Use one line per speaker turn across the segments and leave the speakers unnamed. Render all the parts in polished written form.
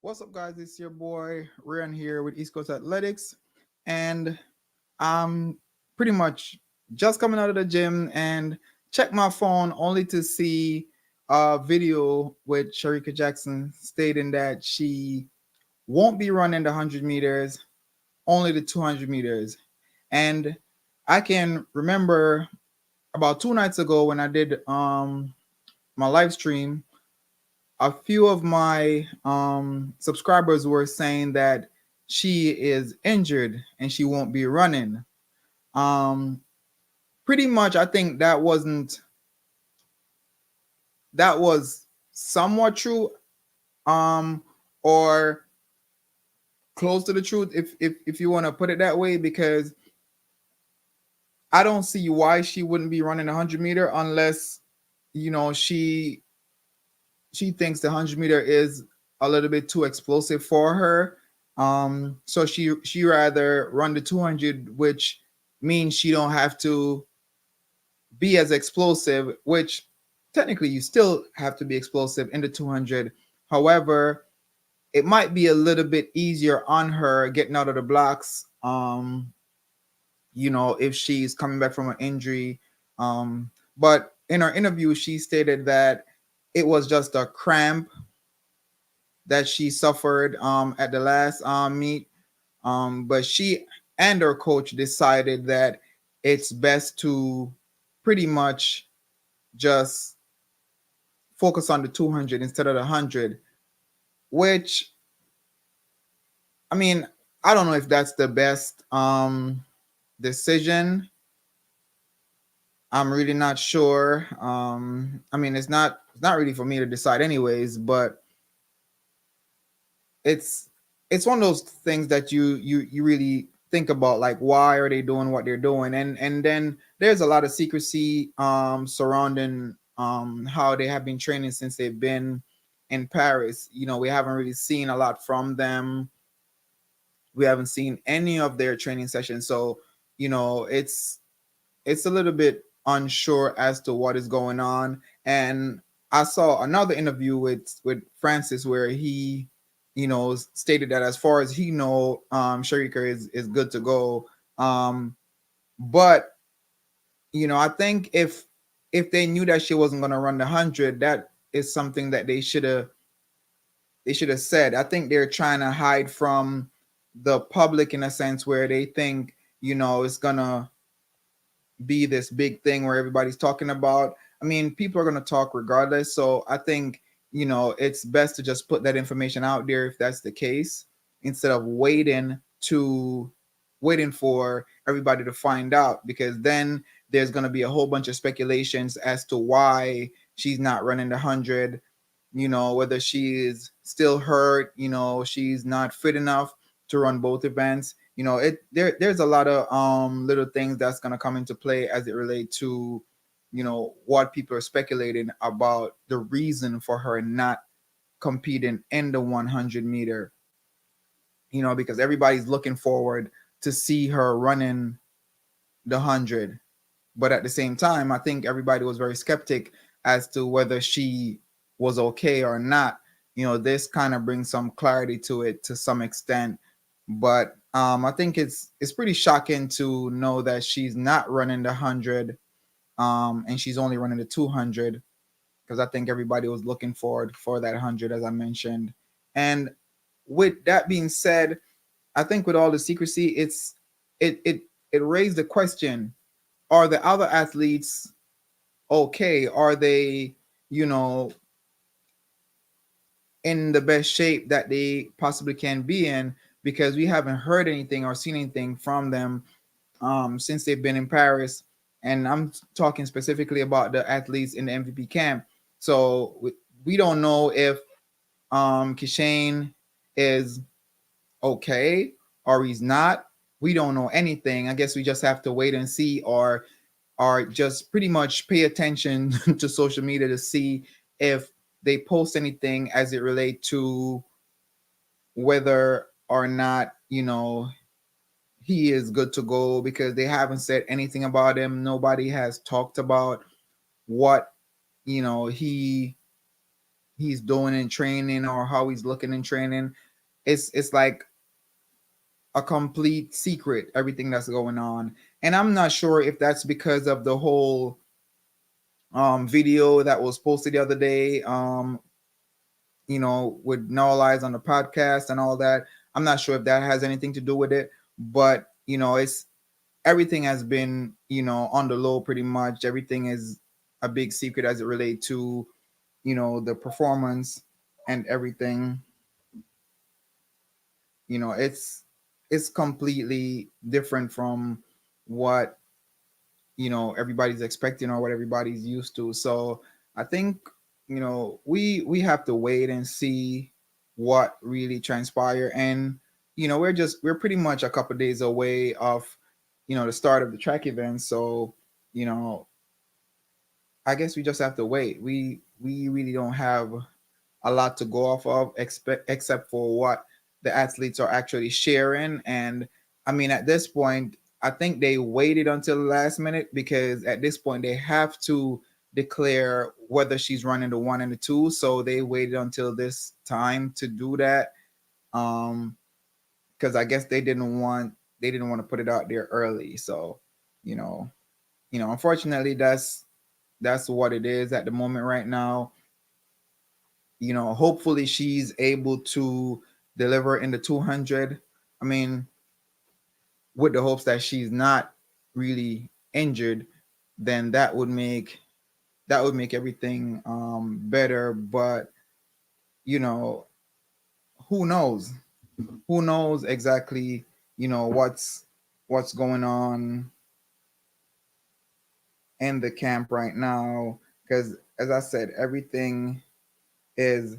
What's up, guys? It's your boy Ryan here with Eastcoastathletics, and I'm pretty much just coming out of the gym and check my phone only to see a video with Shericka Jackson stating that she won't be running the 100 meters, only the 200 meters. And I can remember about 2 nights ago when I did my live stream, a few of my subscribers were saying that she is injured and she won't be running. Um, Pretty much, I think that was somewhat true, um, or close to the truth, if you want to put it that way, because I don't see why she wouldn't be running a 100 meter unless she thinks the 100 meter is a little bit too explosive for her. So she rather run the 200, which means she don't have to be as explosive, which technically you still have to be explosive in the 200. However, it might be a little bit easier on her getting out of the blocks. If she's coming back from an injury. But in her interview, she stated that it was just a cramp that she suffered at the last meet. But she and her coach decided that it's best to pretty much just focus on the 200 instead of the 100, which, I mean, I don't know if that's the best decision. I'm really not sure. I mean, it's not really for me to decide anyways, but it's it's one of those things that you really think about, like, why are they doing what they're doing, and then there's a lot of secrecy surrounding how they have been training since they've been in Paris. We haven't really seen a lot from them. We haven't seen any of their training sessions, so it's a little bit unsure as to what is going on. And I saw another interview with Francis where he, stated that as far as he know, Shericka is good to go. But I think if they knew that she wasn't going to run the 100, that is something that they should have said. I think they're trying to hide from the public in a sense where they think it's gonna be this big thing where everybody's talking about. I mean, people are going to talk regardless. So I think, it's best to just put that information out there if that's the case, instead of waiting for everybody to find out, because then there's going to be a whole bunch of speculations as to why she's not running the 100, whether she is still hurt, she's not fit enough to run both events. There's a lot of little things that's going to come into play as it relates to what people are speculating about the reason for her not competing in the 100 meter, because everybody's looking forward to see her running the 100. But at the same time, I think everybody was very skeptic as to whether she was okay or not. This kind of brings some clarity to it to some extent. But I think it's pretty shocking to know that she's not running the 100, and she's only running the 200, because I think everybody was looking forward for that 100, as I mentioned. And with that being said, I think with all the secrecy, it raised the question: are the other athletes okay? Are they, you know, in the best shape that they possibly can be in? Because we haven't heard anything or seen anything from them since they've been in Paris. And I'm talking specifically about the athletes in the MVP camp. So we don't know if Kishane is okay or he's not. We don't know anything. I guess we just have to wait and see, or just pretty much pay attention to social media to see if they post anything as it relates to whether or not he is good to go, because they haven't said anything about him. Nobody has talked about what he he's doing in training or how he's looking in training. It's like a complete secret, everything that's going on. And I'm not sure if that's because of the whole video that was posted the other day, with No Lies on the podcast and all that. I'm not sure if that has anything to do with it, but it's everything has been, on the low pretty much. Everything is a big secret as it relates to, the performance and everything. It's completely different from what everybody's expecting or what everybody's used to. So I think we have to wait and see what really transpire. And we're pretty much a couple days away of the start of the track event. So you know I guess we just have to wait. We really don't have a lot to go off of, except for what the athletes are actually sharing. And I mean, at this point, I think they waited until the last minute, because at this point they have to declare whether she's running the 1 and the 2. So they waited until this time to do that, because I guess they didn't want to put it out there early. So you know, unfortunately, that's what it is at the moment right now. Hopefully she's able to deliver in the 200. I mean, with the hopes that she's not really injured, then that would make everything better. But you know, who knows? Who knows exactly? What's going on in the camp right now? Because as I said, everything is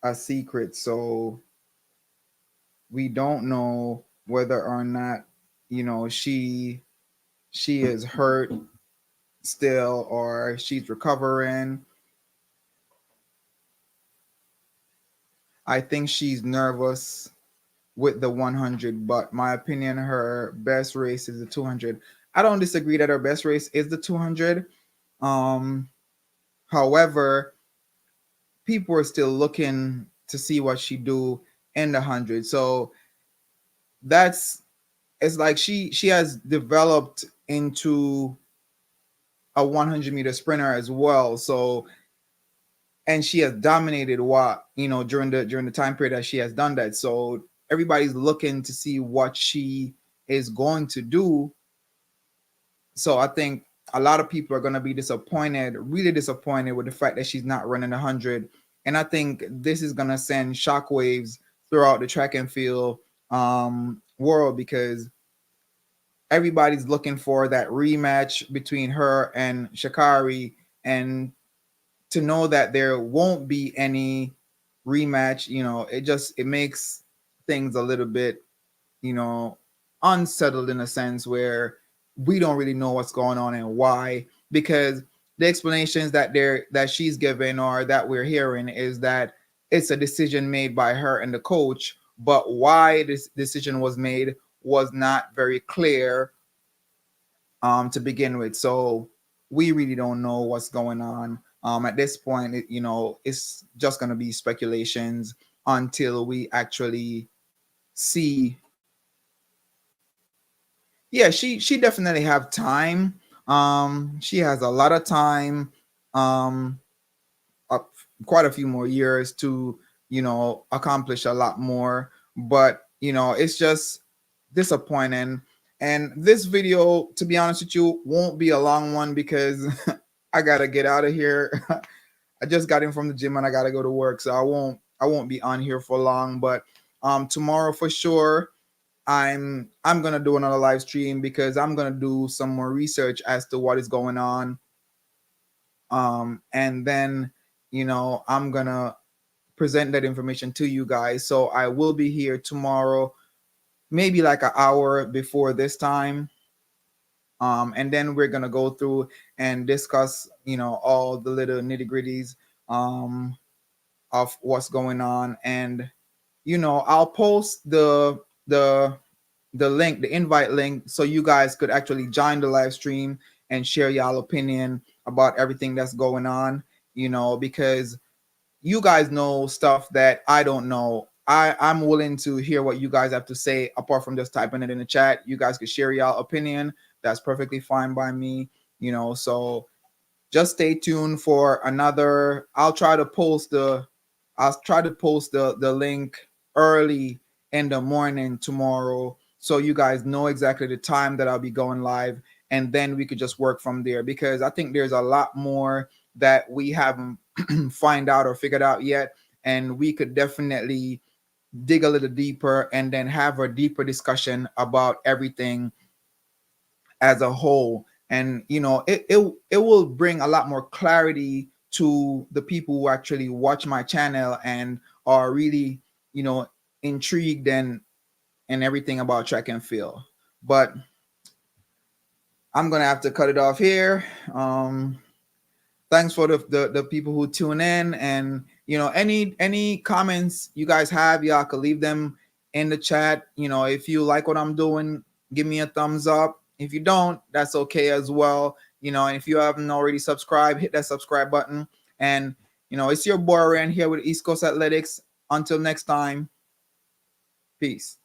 a secret. So we don't know whether or not she is hurt still or she's recovering. I think she's nervous with the 100, but my opinion, her best race is the 200. I don't disagree that her best race is the 200. um However, people are still looking to see what she do in the 100. So that's it's like she has developed into a 100-meter sprinter as well. So, and she has dominated what during the time period that she has done that. So everybody's looking to see what she is going to do. So I think a lot of people are going to be disappointed, really disappointed, with the fact that she's not running 100. And I think this is going to send shockwaves throughout the track and field world, because everybody's looking for that rematch between her and Sha'Carri. And to know that there won't be any rematch, it makes things a little bit, you know, unsettled, in a sense where we don't really know what's going on and why. Because the explanations that she's given or that we're hearing is that it's a decision made by her and the coach, but why this decision was made was not very clear to begin with. So we really don't know what's going on. At this point, it's just going to be speculations until we actually see. Yeah, she definitely have time. She has a lot of time. Um, up quite a few more years to accomplish a lot more. But it's just disappointing. And this video, to be honest with you, won't be a long one, because I gotta get out of here. I just got in from the gym and I gotta go to work, so I won't be on here for long. But tomorrow for sure, I'm gonna do another live stream, because I'm gonna do some more research as to what is going on. And then I'm gonna present that information to you guys. So I will be here tomorrow, maybe like an hour before this time. And then we're gonna go through and discuss all the little nitty-gritties of what's going on. And I'll post the link, the invite link, so you guys could actually join the live stream and share y'all opinion about everything that's going on, because you guys know stuff that I don't know. I'm willing to hear what you guys have to say apart from just typing it in the chat. You guys could share your opinion. That's perfectly fine by me, so just stay tuned for another. I'll try to post the link early in the morning tomorrow, so you guys know exactly the time that I'll be going live, and then we could just work from there, because I think there's a lot more that we haven't find out or figured out yet, and we could definitely dig a little deeper and then have a deeper discussion about everything as a whole. And it will bring a lot more clarity to the people who actually watch my channel and are really intrigued and everything about track and field. But I'm gonna have to cut it off here. Thanks for the people who tune in, and any comments you guys have, y'all could leave them in the chat. If you like what I'm doing, give me a thumbs up. If you don't, that's okay as well. And if you haven't already subscribed, hit that subscribe button. And it's your boy Rand here with East Coast Athletics. Until next time, peace.